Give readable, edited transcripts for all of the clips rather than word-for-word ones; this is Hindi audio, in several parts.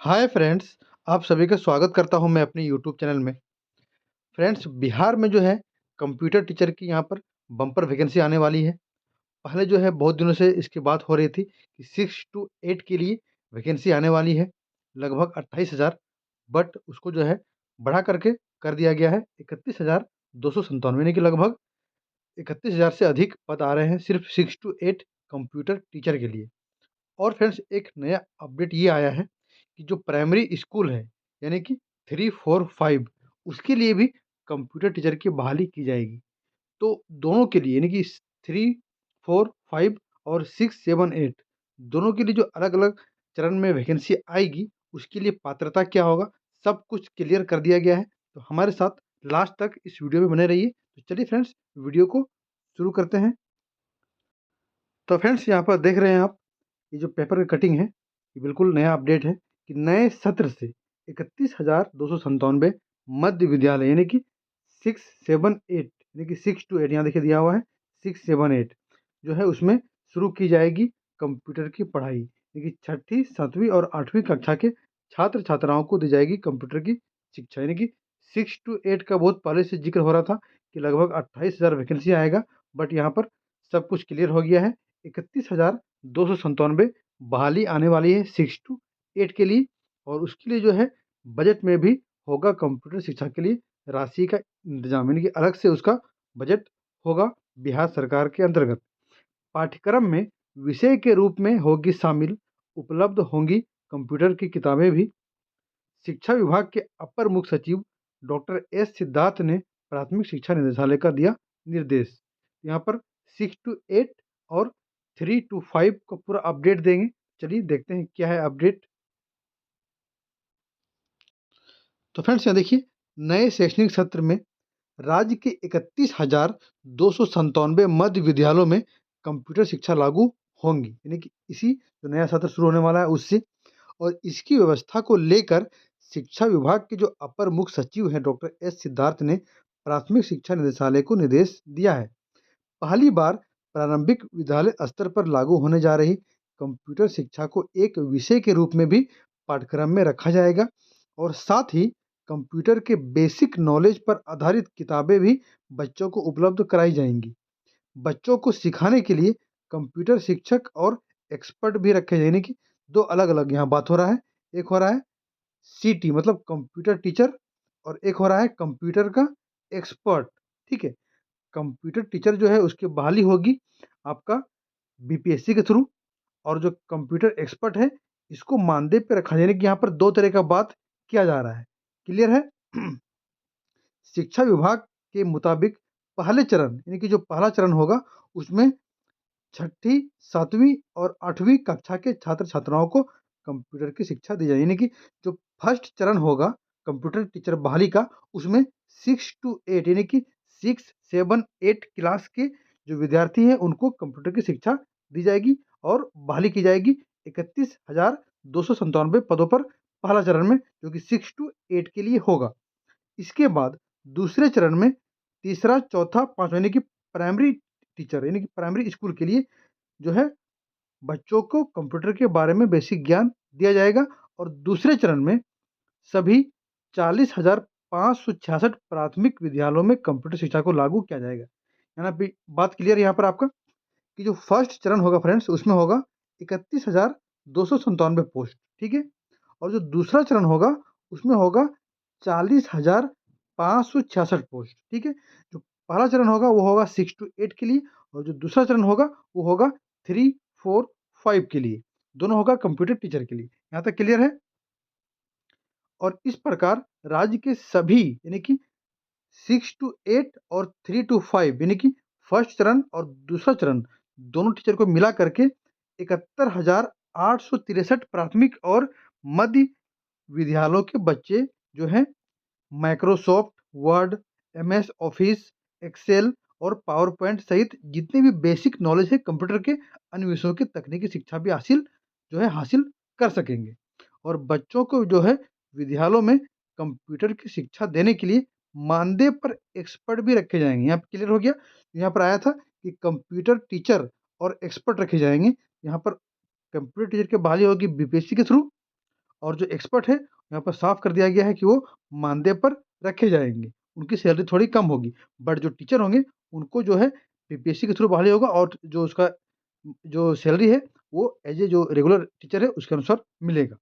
हाय फ्रेंड्स, आप सभी का स्वागत करता हूं मैं अपने यूट्यूब चैनल में। फ्रेंड्स, बिहार में जो है कंप्यूटर टीचर की यहाँ पर बम्पर वैकेंसी आने वाली है। पहले जो है बहुत दिनों से इसकी बात हो रही थी कि 6 टू 8 के लिए वैकेंसी आने वाली है, लगभग 28,000। बट उसको जो है बढ़ा करके कर दिया गया है 31,297, यानी कि लगभग 31,000 से अधिक पद आ रहे हैं सिर्फ 6 टू 8 कंप्यूटर टीचर के लिए। और फ्रेंड्स, एक नया अपडेट ये आया है कि जो प्राइमरी स्कूल है, यानी कि 3, 4, 5, उसके लिए भी कंप्यूटर टीचर की बहाली की जाएगी। तो दोनों के लिए, यानी कि 3, 4, 5 और 6, 7, 8 दोनों के लिए जो अलग-अलग चरण में वैकेंसी आएगी, उसके लिए पात्रता क्या होगा, सब कुछ क्लियर कर दिया गया है। तो हमारे साथ लास्ट तक इस वीडियो में बने रहिए। तो चलिए फ्रेंड्स, वीडियो को शुरू करते हैं। तो फ्रेंड्स, यहाँ पर देख रहे हैं आप, ये जो पेपर की कटिंग है, ये बिल्कुल नया अपडेट है कि नए सत्र से 31,297 मध्य विद्यालय, यानी कि 6, 7, 8, यानी कि 6 टू 8, यहाँ देखिए दिया हुआ है 6, 7, 8 जो है उसमें शुरू की जाएगी कंप्यूटर की पढ़ाई। यानी कि छठी, 7वीं और 8वीं कक्षा के छात्र छात्राओं को दी जाएगी कंप्यूटर की शिक्षा। यानी कि 6 टू 8 का बहुत पहले से जिक्र हो रहा था कि लगभग 28,000 वैकेंसी आएगा, बट यहाँ पर सब कुछ क्लियर हो गया है। 31,297 बहाली आने वाली है 6 टू 8 के लिए। और उसके लिए जो है बजट में भी होगा कंप्यूटर शिक्षा के लिए राशि का इंतजाम, यानी कि अलग से उसका बजट होगा बिहार सरकार के अंतर्गत। पाठ्यक्रम में विषय के रूप में होगी शामिल, उपलब्ध होंगी कंप्यूटर की किताबें भी। शिक्षा विभाग के अपर मुख्य सचिव डॉक्टर एस सिद्धार्थ ने प्राथमिक शिक्षा निदेशालय का दिया निर्देश। यहाँ पर 6 टू 8 और 3 टू 5 को पूरा अपडेट देंगे। चलिए देखते हैं क्या है अपडेट। तो फ्रेंड्स, यहाँ देखिए, नए शैक्षणिक सत्र में राज्य के 31,297 मध्य विद्यालयों में कंप्यूटर शिक्षा लागू होंगी, यानी कि इसी जो नया सत्र शुरू होने वाला है उससे। और इसकी व्यवस्था को लेकर शिक्षा विभाग के जो अपर मुख्य सचिव हैं डॉक्टर एस सिद्धार्थ ने प्राथमिक शिक्षा निदेशालय को निर्देश दिया है। पहली बार प्रारंभिक विद्यालय स्तर पर लागू होने जा रही कंप्यूटर शिक्षा को एक विषय के रूप में भी पाठ्यक्रम में रखा जाएगा। और साथ ही कंप्यूटर के बेसिक नॉलेज पर आधारित किताबें भी बच्चों को उपलब्ध कराई जाएंगी। बच्चों को सिखाने के लिए कंप्यूटर शिक्षक और एक्सपर्ट भी रखे जाएंगे, कि दो अलग अलग यहाँ बात हो रहा है। एक हो रहा है सीटी मतलब कंप्यूटर टीचर, और एक हो रहा है कंप्यूटर का एक्सपर्ट। ठीक है, कंप्यूटर टीचर जो है उसकी बहाली होगी आपका बीपीएससी के थ्रू, और जो कंप्यूटर एक्सपर्ट है इसको मानदेय पे रखा जाए। यानी कि यहाँ पर दो तरह का बात किया जा रहा है। क्लियर है? शिक्षा विभाग के मुताबिक पहले चरण, यानी कि जो पहला चरण होगा उसमें छठी, 7वीं और 8वीं कक्षा के छात्र छात्राओं को कंप्यूटर की शिक्षा दी जाए। यानी कि जो फर्स्ट चरण होगा कंप्यूटर टीचर बहाली का, उसमें 6 टू 8, यानी कि 6, 7, 8 क्लास के जो विद्यार्थी हैं उनको कंप्यूटर की शिक्षा दी जाएगी और बहाली की जाएगी 31,297 पदों पर पहला चरण में, जो कि 6 टू 8 के लिए होगा। इसके बाद दूसरे चरण में तीसरा, चौथा, पांचवा, यानी कि प्राइमरी टीचर, यानी कि प्राइमरी स्कूल के लिए जो है बच्चों को कंप्यूटर के बारे में बेसिक ज्ञान दिया जाएगा। और दूसरे चरण में सभी 40,566 प्राथमिक विद्यालयों में कंप्यूटर शिक्षा को लागू किया जाएगा। है ना? बात क्लियर यहाँ पर आपका, कि जो फर्स्ट चरण होगा फ्रेंड्स उसमें होगा 31,297 पोस्ट। ठीक है, और जो दूसरा चरण होगा उसमें होगा 40,566 पोस्ट। ठीक है, जो पहला चरण होगा वो होगा 6 टू 8 के लिए, और जो दूसरा चरण होगा वो होगा 3, 4, 5 के लिए, दोनों होगा कंप्यूटर टीचर के लिए। यहाँ तक क्लियर है? और इस प्रकार राज्य के सभी, यानी कि 6 टू 8 और 3 टू 5, यानी कि फर्स्ट चरण और दूसरा चरण, दोनों टीचर को मिला करके 71,863 प्राथमिक और मध्य विद्यालयों के बच्चे जो हैं Microsoft Word, MS Office, Excel और पावर पॉइंट सहित जितने भी बेसिक नॉलेज है कंप्यूटर के अन्य विषयों की तकनीकी शिक्षा भी हासिल कर सकेंगे। और बच्चों को जो है विद्यालयों में कंप्यूटर की शिक्षा देने के लिए मानदेय पर एक्सपर्ट भी रखे जाएंगे। यहाँ पर क्लियर हो गया। यहाँ पर आया था कि कंप्यूटर टीचर और एक्सपर्ट रखे जाएंगे। यहाँ पर कंप्यूटर टीचर की बहाली होगी बीपीएससी के थ्रू, और जो एक्सपर्ट है यहाँ पर साफ कर दिया गया है कि वो मानदेय पर रखे जाएंगे, उनकी सैलरी थोड़ी कम होगी। बट जो टीचर होंगे उनको जो है पीपीएससी के थ्रू बहाली होगा और जो उसका जो सैलरी है वो एज ए जो रेगुलर टीचर है उसके अनुसार मिलेगा।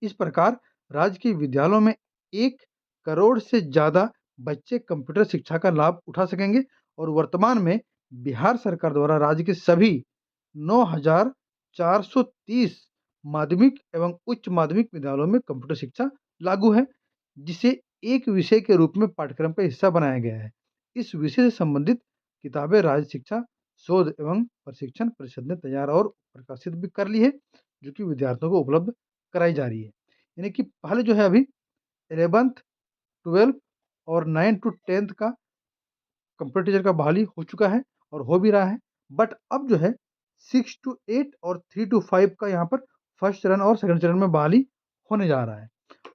इस प्रकार राज्य के विद्यालयों में 1 करोड़ से ज़्यादा बच्चे कंप्यूटर शिक्षा का लाभ उठा सकेंगे और वर्तमान में बिहार सरकार द्वारा राज्य के सभी 9,430 माध्यमिक एवं उच्च माध्यमिक विद्यालयों में कंप्यूटर शिक्षा लागू है, जिसे एक विषय के रूप में पाठ्यक्रम का हिस्सा बनाया गया है। इस विषय से संबंधित किताबें राज्य शिक्षा शोध एवं प्रशिक्षण परिषद ने तैयार और प्रकाशित भी कर ली है, जो कि विद्यार्थियों को उपलब्ध कराई जा रही है। यानी कि पहले जो है अभी 11th, 12th और 9th to 10th का कंप्यूटर टीचर का बहाली हो चुका है और हो भी रहा है। बट अब जो है 6 to 8 और 3 to 5 का यहाँ पर फर्स्ट चरण और सेकंड चरण में बहाली होने जा रहा है।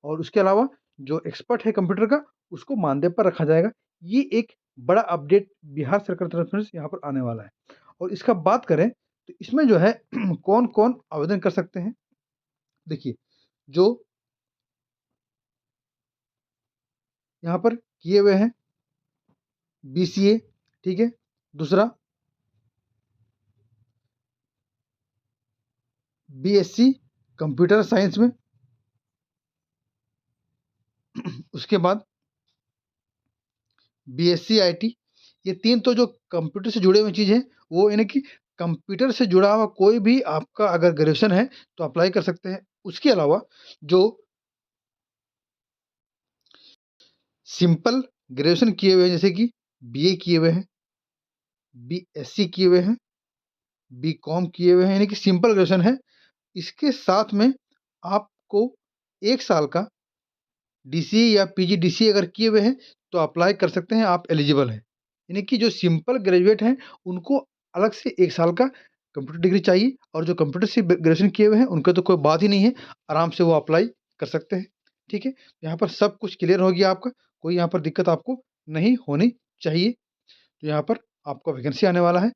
और उसके अलावा जो एक्सपर्ट है कंप्यूटर का उसको मानदेय पर रखा जाएगा। ये एक बड़ा अपडेट बिहार सरकार की तरफ से यहाँ पर आने वाला है। और इसका बात करें तो इसमें जो है कौन-कौन आवेदन कर सकते हैं? देखिए, जो यहाँ पर किए हुए हैं बीसीए, ठीक है? दूसरा बीएससी कंप्यूटर साइंस में, उसके बाद बीएससी आईटी। ये 3 तो जो कंप्यूटर से जुड़े हुए चीज़ हैं, वो यानी कि कंप्यूटर से जुड़ा हुआ कोई भी आपका अगर ग्रेजुएशन है, तो अप्लाई कर सकते हैं। उसके अलावा जो सिंपल ग्रेजुएशन किए हुए हैं, जैसे कि बीए किए हुए हैं, बीएससी किए हुए हैं, बीकॉम किए हुए हैं, यानी कि सिंपल ग्रेजुएशन है। इसके साथ में आपको 1 साल का डीसीए या पीजीडीसीए अगर किए हुए हैं, तो अप्लाई कर सकते हैं, आप एलिजिबल हैं। यानी कि जो सिंपल ग्रेजुएट हैं, उनको अलग से 1 साल का कंप्यूटर डिग्री चाहिए और जो कंप्यूटर से ग्रेजुएशन किए हुए हैं, उनका तो कोई बात ही नहीं है, आराम से वो अप्लाई कर सकते हैं, ठीक है? यहाँ पर सब कुछ क्लियर हो गया आपका, कोई यहाँ पर दिक्कत आपको नहीं होनी चाहिए। तो यहाँ पर आपका वैकेंसी आने वाला है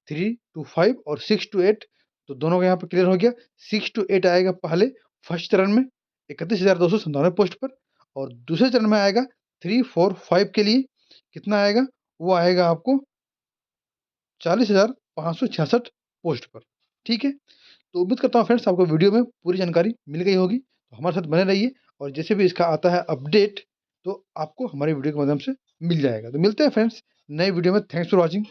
3 to 5 और 6 to 8, तो दोनों का यहाँ पर क्लियर हो गया। 6 to 8 आएगा पहले फर्स्ट चरण में 31,297 पोस्ट पर और दूसरे चरण में आएगा 3, 4, 5 के लिए कितना आएगा? वो आएगा आपको 40,566 पोस्ट पर, ठीक है? तो उम्मीद करता हूँ फ्रेंड्स आपको वीडियो में पूरी जानकारी मिल गई होगी। तो हमारे साथ बने रहिए और जैसे भी इसका आता है अपडेट, तो आपको हमारे वीडियो के माध्यम से मिल जाएगा। तो मिलते हैं फ्रेंड्स नए वीडियो में। Thanks for watching.